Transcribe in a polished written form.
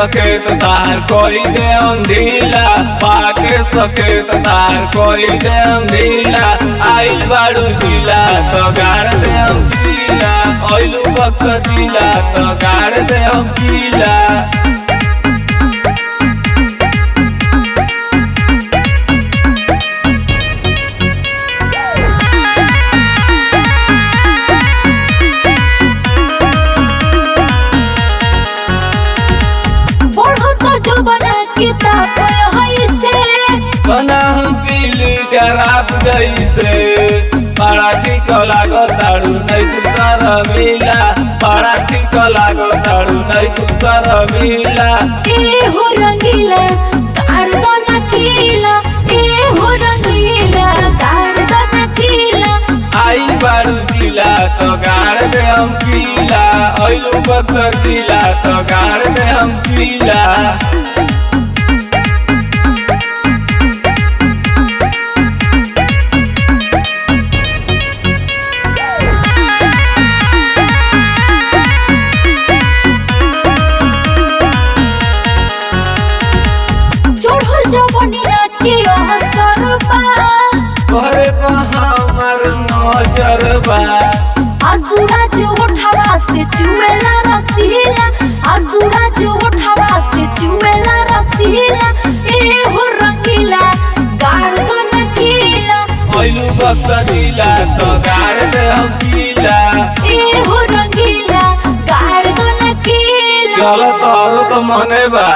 सकेत तार कोई दे हम ढीला, पाके सकेत तार कोई दे हम ढीला। आइल बाड़ू जिला तो गाड़ दे हम किला, आइलू बक्सर जिला तो गाड़ दे हम किला। बना हम पीली गराब जैसे बड़ा ठीक लागो तारू नहीं तू सारा मिला, बड़ा ठीक लागो तारू नहीं तू सारा मिला। ए हो रंगीला गाड़ दो ना कीला, ए हो रंगीला गाड़ दो ना कीला। आई बारू जिला तो गाड़ दे हम किला, आइलू बक्सर जिला तो गाड़ दे हम किला। तोहरे पे हमर नजर बा, सूरज उठावा से चुएला रसीला, सूरज उठावा से चुएला रसीला। ए हो रंगीला गाड़ दो ना कीला, आइलू बक्सर जिला तो गाड़ दे हम किला। ए हो रंगीला गाड़ दो ना कीला। चलो तोरो तो मने बा।